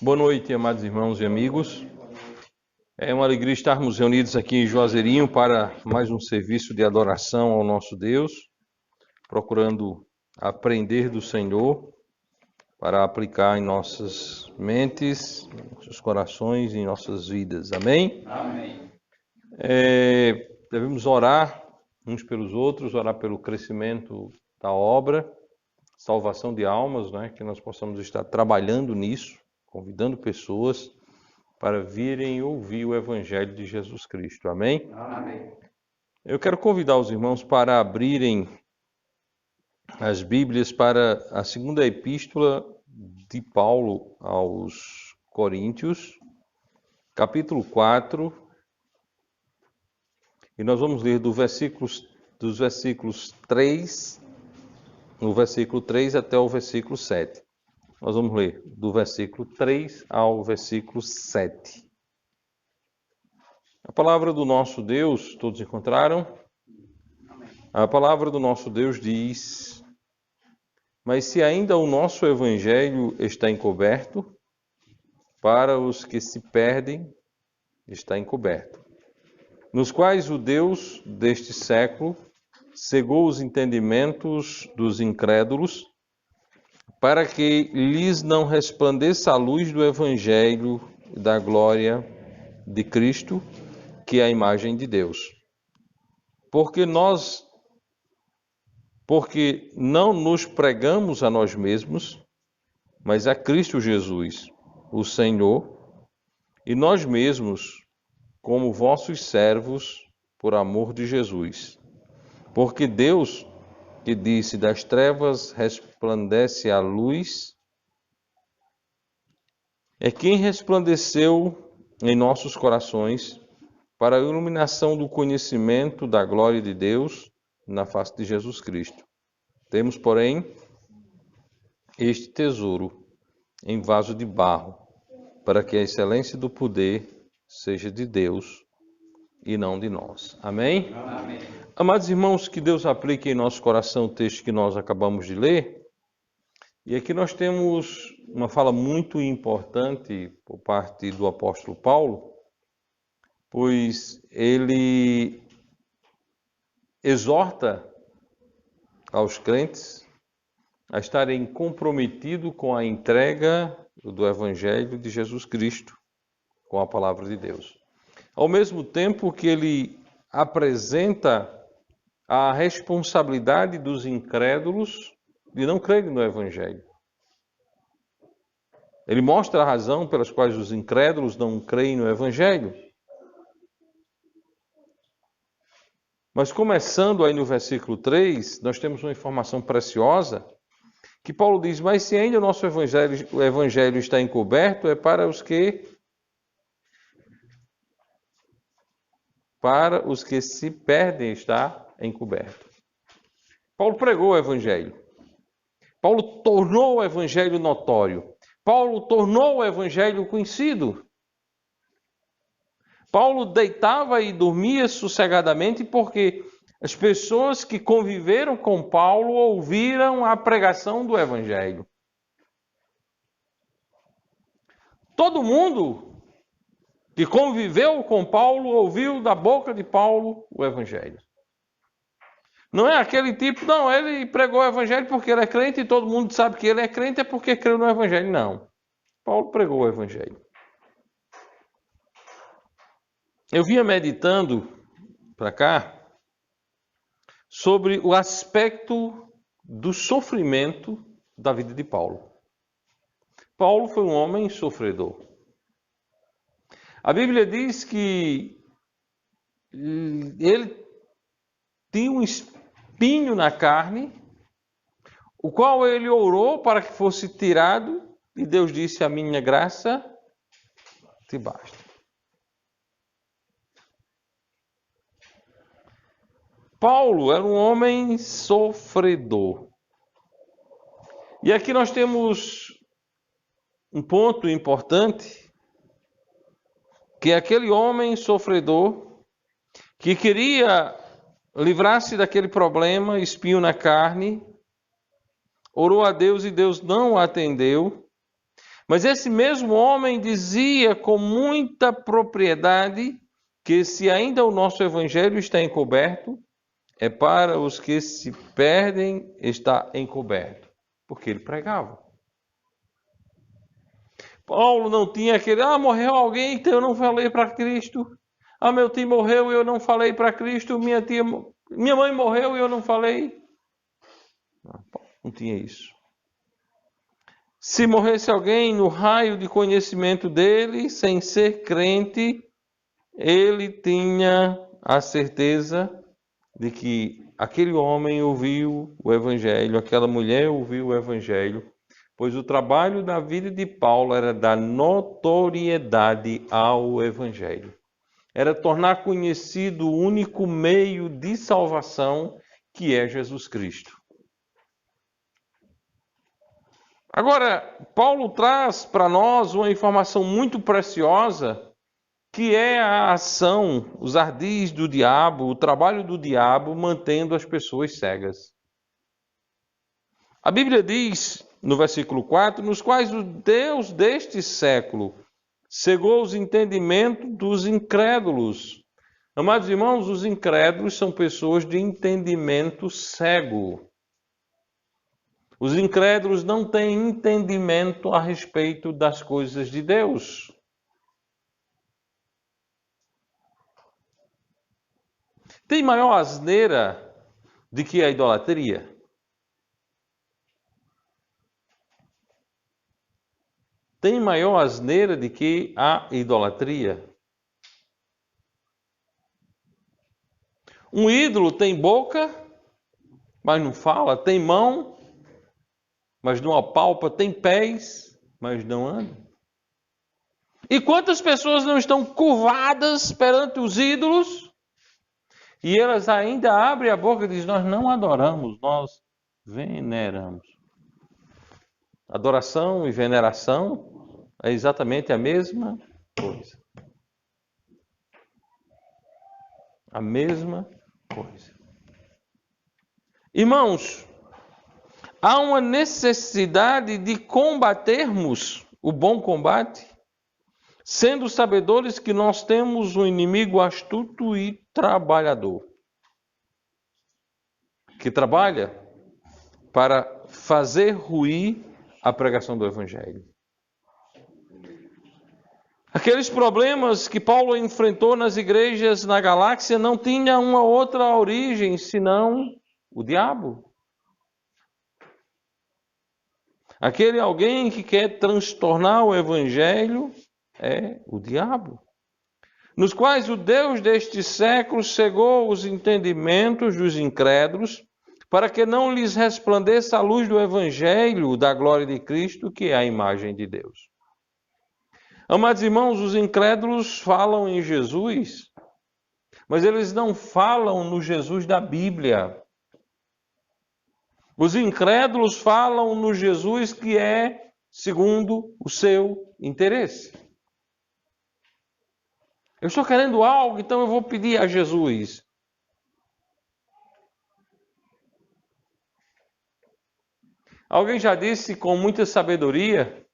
Boa noite, amados irmãos e amigos. É uma alegria estarmos reunidos aqui em Juazeirinho para mais um serviço de adoração ao nosso Deus, procurando aprender do Senhor para aplicar em nossas mentes, em nossos corações e em nossas vidas. Amém? Amém. Devemos orar uns pelos outros, orar pelo crescimento da obra, salvação de almas, né? Que nós possamos estar trabalhando nisso, convidando pessoas para virem ouvir o Evangelho de Jesus Cristo. Amém? Amém. Eu quero convidar os irmãos para abrirem as Bíblias para a segunda epístola de Paulo aos Coríntios, capítulo 4, e nós vamos ler dos versículos 3, no versículo 3 até o versículo 7. Nós vamos ler do versículo 3 ao versículo 7. A palavra do nosso Deus, todos encontraram? A palavra do nosso Deus diz: mas se ainda o nosso evangelho está encoberto, para os que se perdem, está encoberto, nos quais o Deus deste século cegou os entendimentos dos incrédulos, para que lhes não resplandeça a luz do evangelho da glória de Cristo, que é a imagem de Deus. Porque não nos pregamos a nós mesmos, mas a Cristo Jesus, o Senhor, e nós mesmos, como vossos servos, por amor de Jesus. Porque Deus, que disse: das trevas resplandece a luz, é quem resplandeceu em nossos corações para a iluminação do conhecimento da glória de Deus na face de Jesus Cristo. Temos, porém, este tesouro em vaso de barro, para que a excelência do poder seja de Deus e não de nós. Amém? Amém. Amados irmãos, que Deus aplique em nosso coração o texto que nós acabamos de ler. E aqui nós temos uma fala muito importante por parte do apóstolo Paulo, pois ele exorta aos crentes a estarem comprometidos com a entrega do Evangelho de Jesus Cristo, com a palavra de Deus. Ao mesmo tempo que ele apresenta a responsabilidade dos incrédulos de não crerem no Evangelho. Ele mostra a razão pelas quais os incrédulos não creem no Evangelho. Mas começando aí no versículo 3, nós temos uma informação preciosa, que Paulo diz: mas se ainda o nosso evangelho está encoberto, é para os que se perdem está encoberto. Paulo pregou o evangelho. Paulo tornou o evangelho notório. Paulo tornou o evangelho conhecido. Paulo deitava e dormia sossegadamente porque as pessoas que conviveram com Paulo ouviram a pregação do evangelho. Todo mundo que conviveu com Paulo ouviu da boca de Paulo o evangelho. Não é aquele tipo, não, ele pregou o evangelho porque ele é crente e todo mundo sabe que ele é crente é porque creu no evangelho. Não. Paulo pregou o evangelho. Eu vinha meditando para cá sobre o aspecto do sofrimento da vida de Paulo. Paulo foi um homem sofredor. A Bíblia diz que ele tinha um espinho na carne, o qual ele orou para que fosse tirado, e Deus disse: a minha graça te basta. Paulo era um homem sofredor. E aqui nós temos um ponto importante, que é aquele homem sofredor que queria livrar-se daquele problema, espinho na carne, orou a Deus e Deus não o atendeu, Mas esse mesmo homem dizia com muita propriedade que se ainda o nosso evangelho está encoberto, é para os que se perdem está encoberto, porque ele pregava. Paulo não tinha aquele, morreu alguém, então eu não falei para Cristo. Meu tio morreu e eu não falei para Cristo. Minha mãe morreu e eu não falei. Não tinha isso. Se morresse alguém no raio de conhecimento dele, sem ser crente, ele tinha a certeza de que aquele homem ouviu o Evangelho, aquela mulher ouviu o Evangelho, pois o trabalho da vida de Paulo era dar notoriedade ao Evangelho. Era tornar conhecido o único meio de salvação, que é Jesus Cristo. Agora, Paulo traz para nós uma informação muito preciosa, que é a ação, os ardis do diabo, o trabalho do diabo mantendo as pessoas cegas. A Bíblia diz, no versículo 4, nos quais o Deus deste século cegou os entendimentos dos incrédulos. Amados irmãos, os incrédulos são pessoas de entendimento cego. Os incrédulos não têm entendimento a respeito das coisas de Deus. Tem maior asneira do que a idolatria? Tem maior asneira do que a idolatria? Um ídolo tem boca, mas não fala, tem mão, mas não apalpa, tem pés, mas não anda. E quantas pessoas não estão curvadas perante os ídolos e elas ainda abrem a boca e dizem, nós não adoramos, nós veneramos. Adoração e veneração é exatamente a mesma coisa. A mesma coisa. Irmãos, há uma necessidade de combatermos o bom combate, sendo sabedores que nós temos um inimigo astuto e trabalhador, que trabalha para fazer ruir a pregação do Evangelho. Aqueles problemas que Paulo enfrentou nas igrejas na galáxia não tinham uma outra origem senão o diabo. Aquele alguém que quer transtornar o Evangelho é o diabo. Nos quais o Deus deste século cegou os entendimentos dos incrédulos, para que não lhes resplandeça a luz do Evangelho da glória de Cristo, que é a imagem de Deus. Amados irmãos, os incrédulos falam em Jesus, mas eles não falam no Jesus da Bíblia. Os incrédulos falam no Jesus que é segundo o seu interesse. Eu estou querendo algo, então eu vou pedir a Jesus. Alguém já disse com muita sabedoria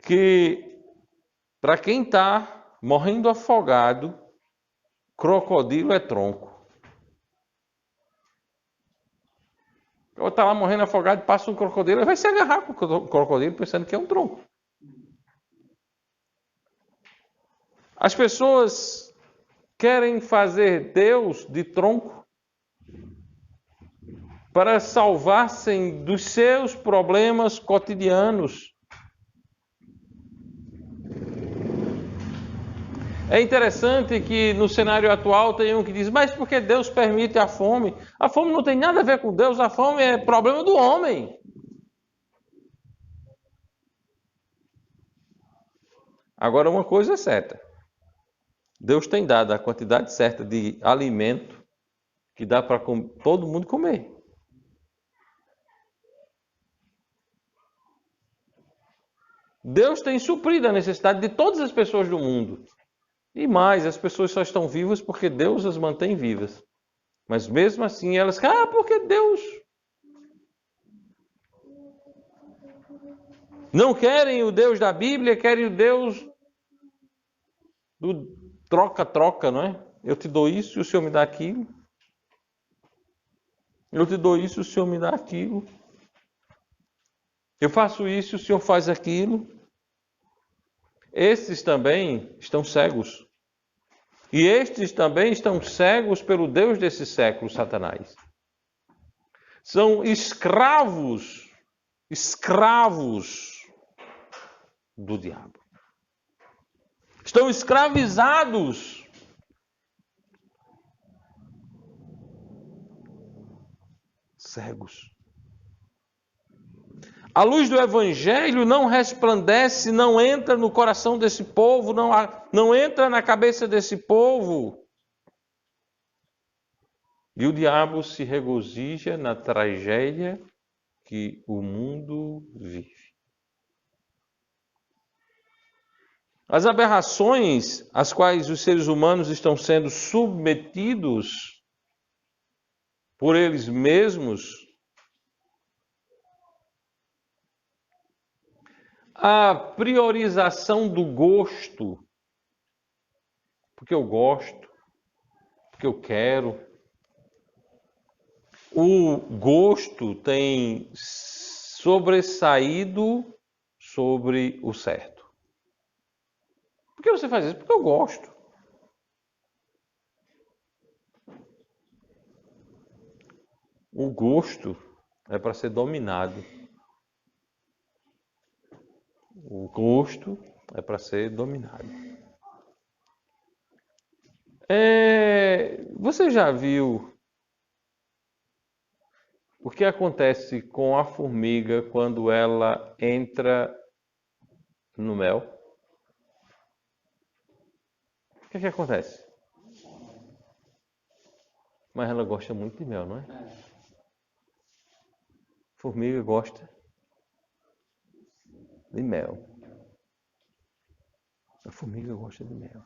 que para quem está morrendo afogado, crocodilo é tronco. Ou está lá morrendo afogado, passa um crocodilo, ele vai se agarrar com o crocodilo pensando que é um tronco. As pessoas querem fazer Deus de tronco para salvar-se dos seus problemas cotidianos. É interessante que no cenário atual tem um que diz, mas por que Deus permite a fome? A fome não tem nada a ver com Deus, a fome é problema do homem. Agora uma coisa é certa, Deus tem dado a quantidade certa de alimento que dá para todo mundo comer. Deus tem suprido a necessidade de todas as pessoas do mundo. E mais, as pessoas só estão vivas porque Deus as mantém vivas. Mas mesmo assim elas, porque Deus. Não querem o Deus da Bíblia, querem o Deus do troca-troca, não é? Eu te dou isso e o Senhor me dá aquilo. Eu te dou isso e o Senhor me dá aquilo. Eu faço isso e o Senhor faz aquilo. Estes também estão cegos. E estes também estão cegos pelo Deus desse século, Satanás. São escravos do diabo. Estão escravizados. Cegos. A luz do Evangelho não resplandece, não entra no coração desse povo, não entra na cabeça desse povo. E o diabo se regozija na tragédia que o mundo vive. As aberrações às quais os seres humanos estão sendo submetidos por eles mesmos, a priorização do gosto, porque eu gosto, porque eu quero. O gosto tem sobressaído sobre o certo. Por que você faz isso? Porque eu gosto. O gosto é para ser dominado. O gosto é para ser dominado. Você já viu o que acontece com a formiga quando ela entra no mel? O que acontece? Mas ela gosta muito de mel, não é? Formiga gosta de mel. A formiga gosta de mel.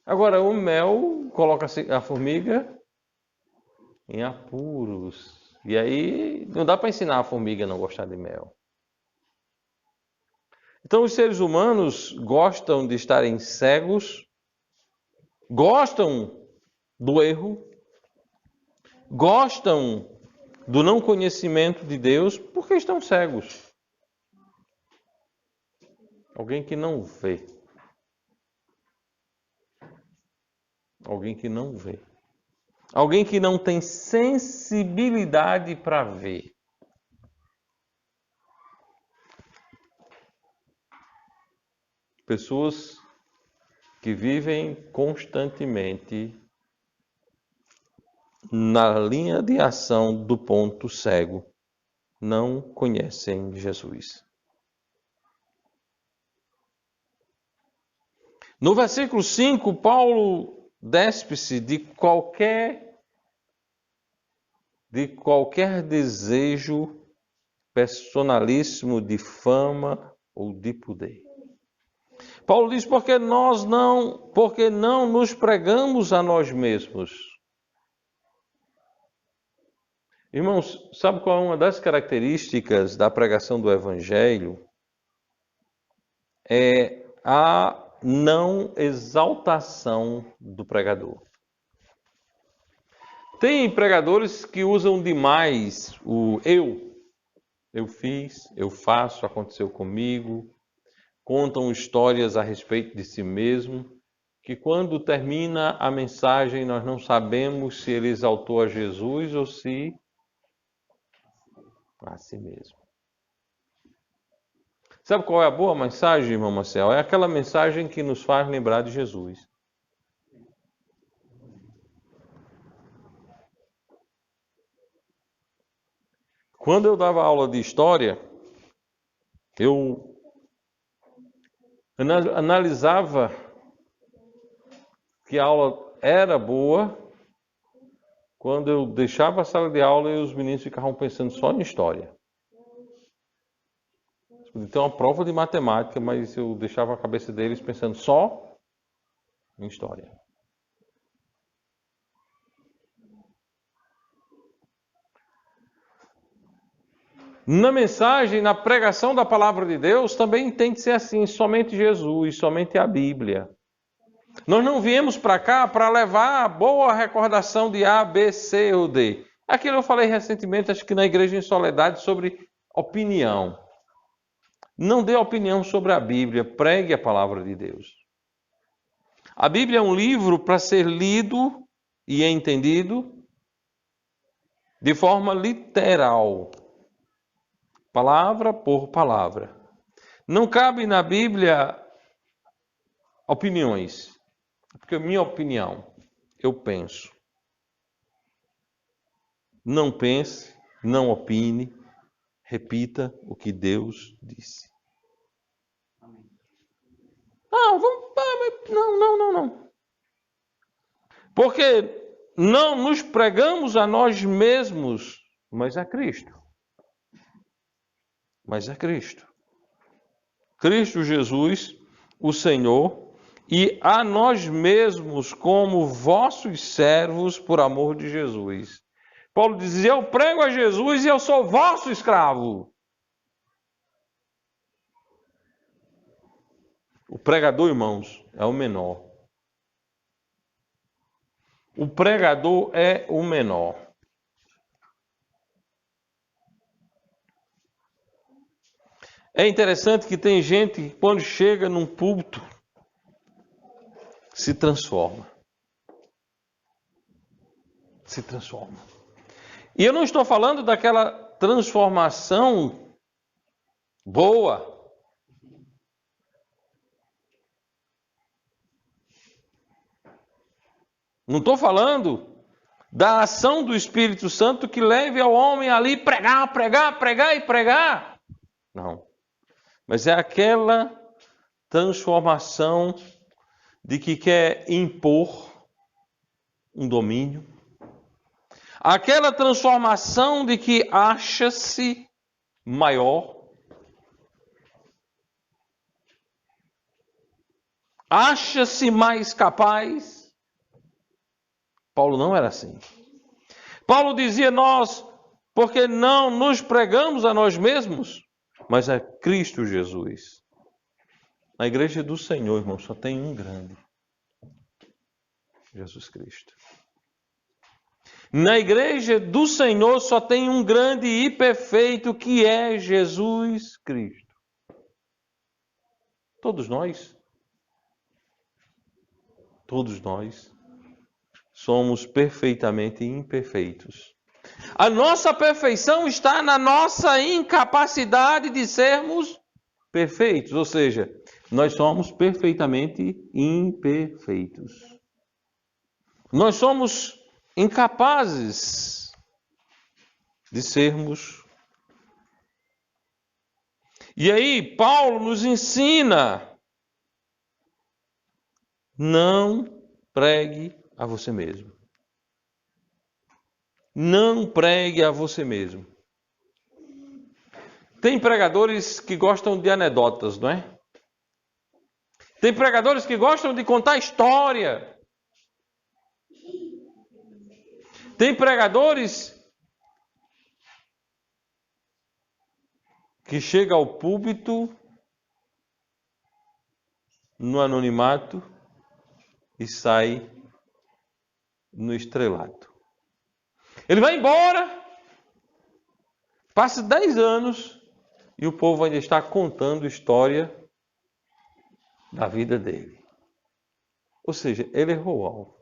Agora, o mel coloca a formiga em apuros. E aí, não dá para ensinar a formiga a não gostar de mel. Então, os seres humanos gostam de estarem cegos, gostam do erro, gostam do não conhecimento de Deus, porque estão cegos. Alguém que não vê. Alguém que não vê. Alguém que não tem sensibilidade para ver. Pessoas que vivem constantemente na linha de ação do ponto cego não conhecem Jesus. No versículo 5, Paulo despe-se de qualquer desejo personalíssimo de fama ou de poder. Paulo diz, porque não nos pregamos a nós mesmos. Irmãos, sabe qual é uma das características da pregação do Evangelho? É a não exaltação do pregador. Tem pregadores que usam demais o eu fiz, eu faço, aconteceu comigo, contam histórias a respeito de si mesmo, que quando termina a mensagem nós não sabemos se ele exaltou a Jesus ou se a si mesmo. Sabe qual é a boa mensagem, irmão Marcel? É aquela mensagem que nos faz lembrar de Jesus. Quando eu dava aula de história, eu analisava que a aula era boa quando eu deixava a sala de aula e os meninos ficavam pensando só em história. Então, uma prova de matemática, mas eu deixava a cabeça deles pensando só em história. Na mensagem, na pregação da palavra de Deus, também tem que ser assim, somente Jesus, somente a Bíblia. Nós não viemos para cá para levar a boa recordação de A, B, C ou D. Aquilo eu falei recentemente, acho que na Igreja em Soledade, sobre opinião. Não dê opinião sobre a Bíblia, pregue a palavra de Deus. A Bíblia é um livro para ser lido e entendido de forma literal, palavra por palavra. Não cabe na Bíblia opiniões, porque minha opinião, eu penso. Não pense, não opine, repita o que Deus disse. Não. Porque não nos pregamos a nós mesmos, mas a Cristo. Cristo Jesus, o Senhor, e a nós mesmos como vossos servos por amor de Jesus. Paulo dizia, eu prego a Jesus e eu sou vosso escravo. O pregador, irmãos, é o menor. O pregador é o menor. É interessante que tem gente que quando chega num púlpito, se transforma. E eu não estou falando daquela transformação boa. Não estou falando da ação do Espírito Santo que leve ao homem ali pregar. Não. Mas é aquela transformação de que quer impor um domínio. Aquela transformação de que acha-se maior. Acha-se mais capaz. Paulo não era assim. Paulo dizia, nós, porque não nos pregamos a nós mesmos, mas a Cristo Jesus. Na igreja do Senhor, irmão, só tem um grande. Jesus Cristo. Na igreja do Senhor só tem um grande e perfeito que é Jesus Cristo. Todos nós somos perfeitamente imperfeitos. A nossa perfeição está na nossa incapacidade de sermos perfeitos, ou seja, nós somos perfeitamente imperfeitos. Nós somos incapazes de sermos. E aí, Paulo nos ensina: não pregue a você mesmo. Não pregue a você mesmo. Tem pregadores que gostam de anedotas, não é? Tem pregadores que gostam de contar história. Tem pregadores que chegam ao púlpito no anonimato e sai no estrelato. Ele vai embora, passa 10 anos e o povo ainda está contando história da vida dele. Ou seja, ele errou o alvo.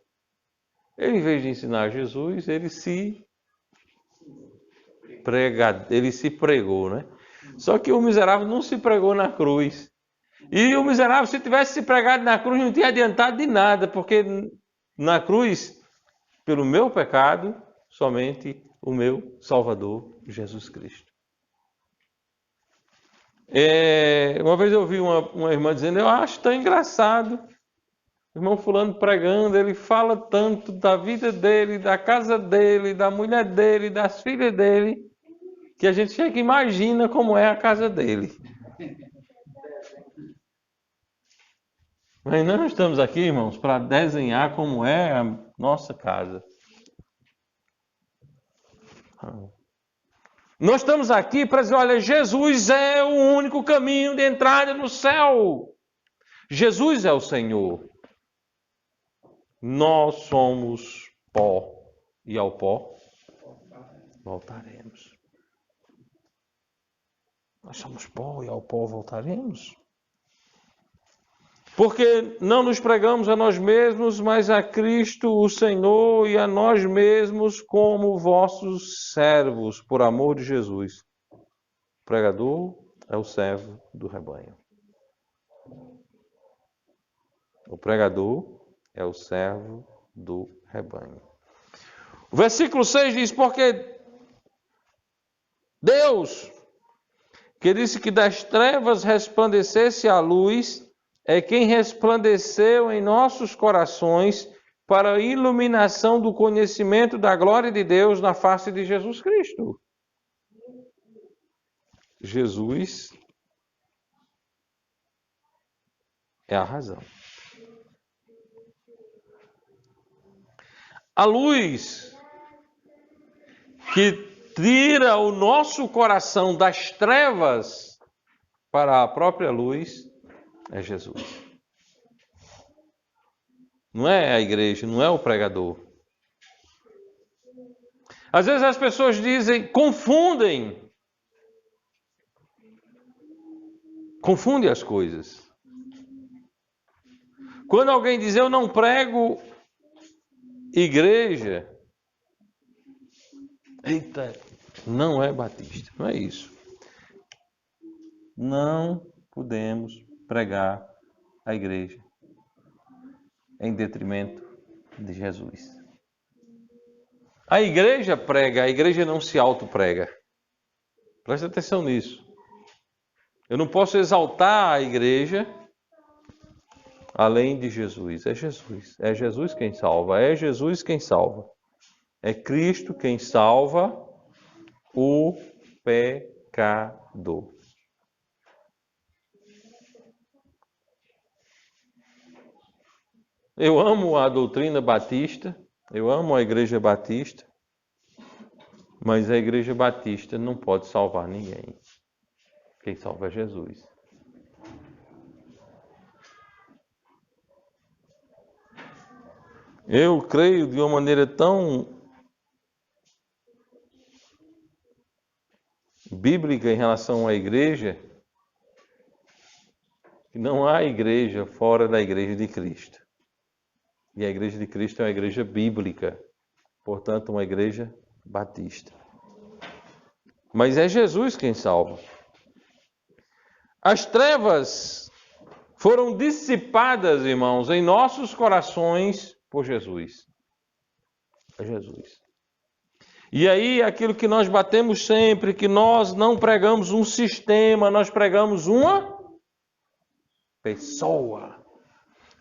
Ele, em vez de ensinar Jesus, ele se pregou, né? Só que o miserável não se pregou na cruz. E o miserável, se tivesse se pregado na cruz, não tinha adiantado de nada, porque na cruz, pelo meu pecado, somente o meu Salvador, Jesus Cristo. Uma vez eu ouvi uma irmã dizendo, eu acho tão engraçado, o irmão fulano pregando, ele fala tanto da vida dele, da casa dele, da mulher dele, das filhas dele, que a gente chega e imagina como é a casa dele. Mas nós não estamos aqui, irmãos, para desenhar como é a nossa casa. Nós estamos aqui para dizer, olha, Jesus é o único caminho de entrada no céu. Jesus é o Senhor. Nós somos pó e ao pó voltaremos. Nós somos pó e ao pó voltaremos. Porque não nos pregamos a nós mesmos, mas a Cristo, o Senhor, e a nós mesmos como vossos servos, por amor de Jesus. O pregador é o servo do rebanho. O pregador é o servo do rebanho. O versículo 6 diz, porque Deus, que disse que das trevas resplandecesse a luz, é quem resplandeceu em nossos corações para a iluminação do conhecimento da glória de Deus na face de Jesus Cristo. Jesus é a razão. A luz que tira o nosso coração das trevas para a própria luz é Jesus. Não é a igreja, não é o pregador. Às vezes as pessoas dizem, confundem as coisas. Quando alguém diz, eu não prego igreja, eita, não é batista, não é isso. Não podemos pregar a igreja em detrimento de Jesus. A igreja prega, a igreja não se autoprega. Presta atenção nisso. Eu não posso exaltar a igreja além de Jesus. É Jesus. É Jesus quem salva. É Jesus quem salva. É Cristo quem salva o pecador. Eu amo a doutrina batista, eu amo a igreja batista, mas a igreja batista não pode salvar ninguém. Quem salva é Jesus. Eu creio de uma maneira tão bíblica em relação à igreja, que não há igreja fora da igreja de Cristo. E a igreja de Cristo é uma igreja bíblica, portanto, uma igreja batista. Mas é Jesus quem salva. As trevas foram dissipadas, irmãos, em nossos corações por Jesus. É Jesus. E aí, aquilo que nós batemos sempre, que nós não pregamos um sistema, nós pregamos uma pessoa.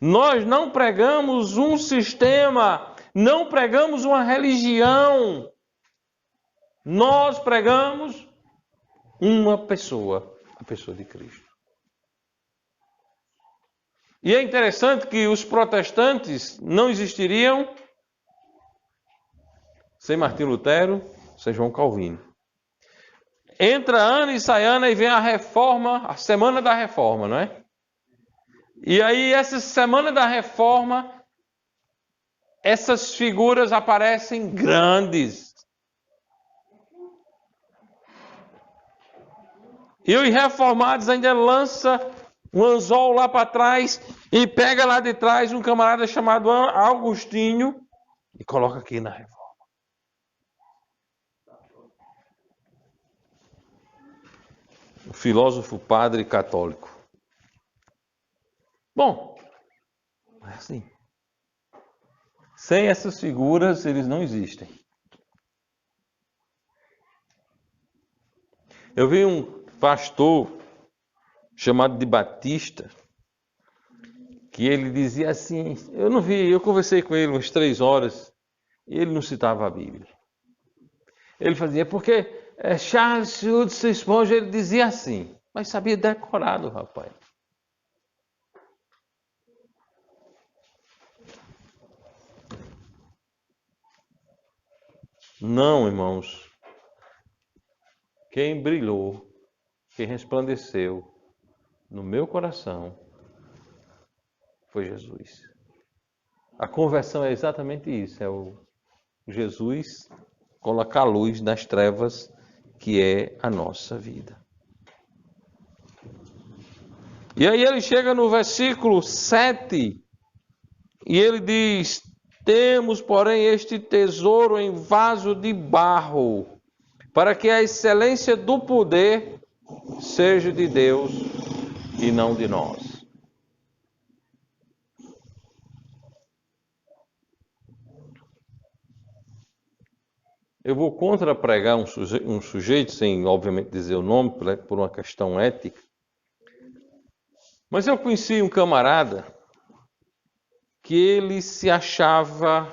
Nós não pregamos um sistema, não pregamos uma religião. Nós pregamos uma pessoa, a pessoa de Cristo. E é interessante que os protestantes não existiriam sem Martim Lutero, sem João Calvino. Entra ano e sai ano e vem a reforma, a semana da reforma, não é? E aí, essa semana da reforma, essas figuras aparecem grandes. E os reformados ainda lança um anzol lá para trás e pega lá de trás um camarada chamado Agostinho e coloca aqui na reforma. O filósofo padre católico. Bom, é assim. Sem essas figuras, eles não existem. Eu vi um pastor chamado de Batista, que ele dizia assim, eu conversei com ele umas 3 horas, e ele não citava a Bíblia. Ele fazia, porque Charles Hudson Spurgeon, ele dizia assim, mas sabia decorado, rapaz. Não, irmãos. quem brilhou, quem resplandeceu no meu coração foi Jesus. A conversão é exatamente isso, é o Jesus colocar a luz nas trevas que é a nossa vida. E aí ele chega no versículo 7 e ele diz: temos, porém, este tesouro em vaso de barro, para que a excelência do poder seja de Deus e não de nós. Eu vou contra-pregar um sujeito, sem obviamente dizer o nome, por uma questão ética. Mas eu conheci um camarada que ele se achava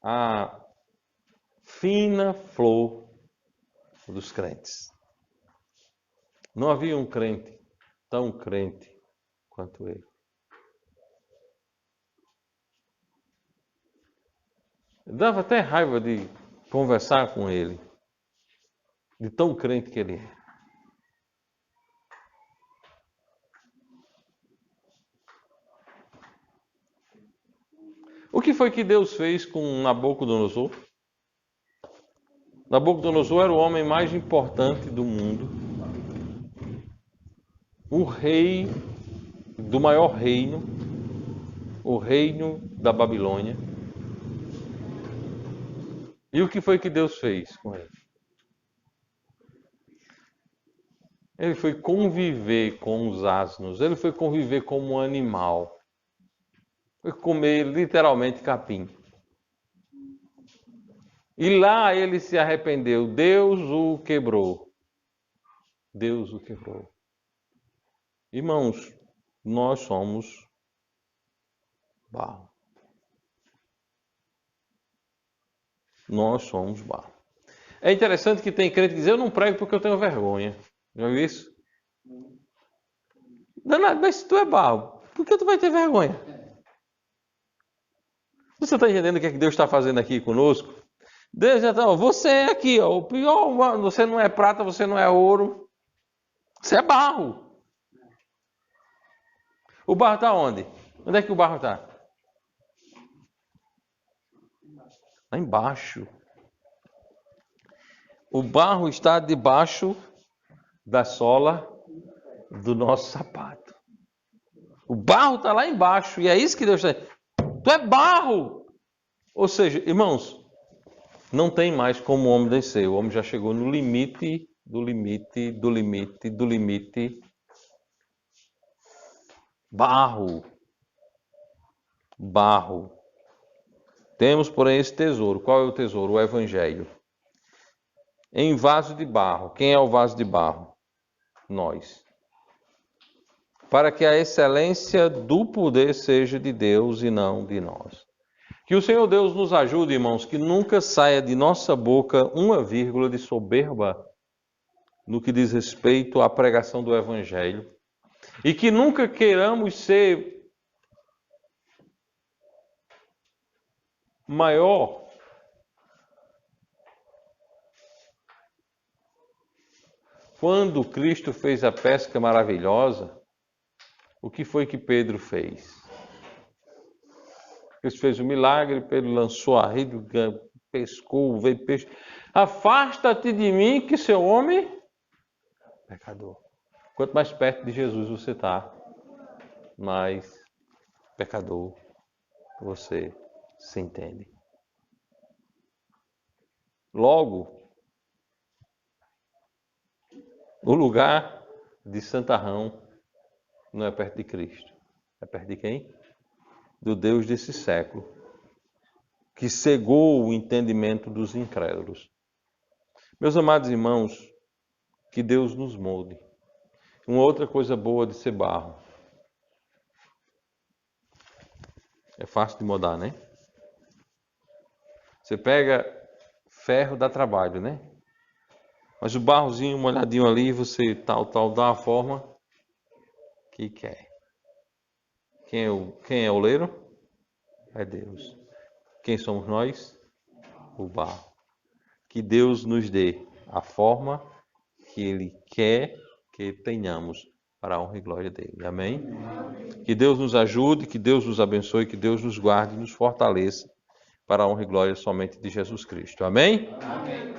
a fina flor dos crentes. Não havia um crente tão crente quanto ele. Dava até raiva de conversar com ele, de tão crente que ele é. O que foi que Deus fez com Nabucodonosor? Nabucodonosor era o homem mais importante do mundo, o rei do maior reino, o reino da Babilônia. E o que foi que Deus fez com ele? Ele foi conviver com os asnos, ele foi conviver como um animal, foi comer literalmente capim. E lá ele se arrependeu, Deus o quebrou. Deus o quebrou. Irmãos, nós somos barro. Nós somos barro. É interessante que tem crente que diz: eu não prego porque eu tenho vergonha. Já viu isso? Danado, mas se tu é barro, por que tu vai ter vergonha? Você está entendendo o que é que Deus está fazendo aqui conosco? Deus já está, você é aqui, ó, o pior, você não é prata, você não é ouro, você é barro. O barro está onde? Onde é que o barro está? Lá embaixo. O barro está debaixo da sola do nosso sapato. O barro está lá embaixo. E é isso que Deus está dizendo. Tu é barro. Ou seja, irmãos, não tem mais como o homem descer. O homem já chegou no limite do limite, do limite, do limite. Barro. Barro. Temos, porém, esse tesouro. Qual é o tesouro? O Evangelho. Em vaso de barro. Quem é o vaso de barro? Nós. Para que a excelência do poder seja de Deus e não de nós. Que o Senhor Deus nos ajude, irmãos, que nunca saia de nossa boca uma vírgula de soberba no que diz respeito à pregação do Evangelho. E que nunca queiramos ser maior quando Cristo fez a pesca maravilhosa. O que foi que Pedro fez? Cristo fez o milagre, Pedro lançou a rede, pescou, veio peixe. Afasta-te de mim, que seu homem pecador. Quanto mais perto de Jesus você está, mais pecador você se entende. Logo, o lugar de santarrão não é perto de Cristo. É perto de quem? Do Deus desse século, que cegou o entendimento dos incrédulos. Meus amados irmãos, que Deus nos molde. Uma outra coisa boa de ser barro. É fácil de moldar, né? Você pega ferro, dá trabalho, né? Mas o barrozinho molhadinho ali, você tal, dá a forma que quer. Quem é o oleiro? É Deus. Quem somos nós? O barro. Que Deus nos dê a forma que Ele quer que tenhamos para a honra e glória dele. Amém? Que Deus nos ajude, que Deus nos abençoe, que Deus nos guarde e nos fortaleça para a honra e glória somente de Jesus Cristo. Amém? Amém.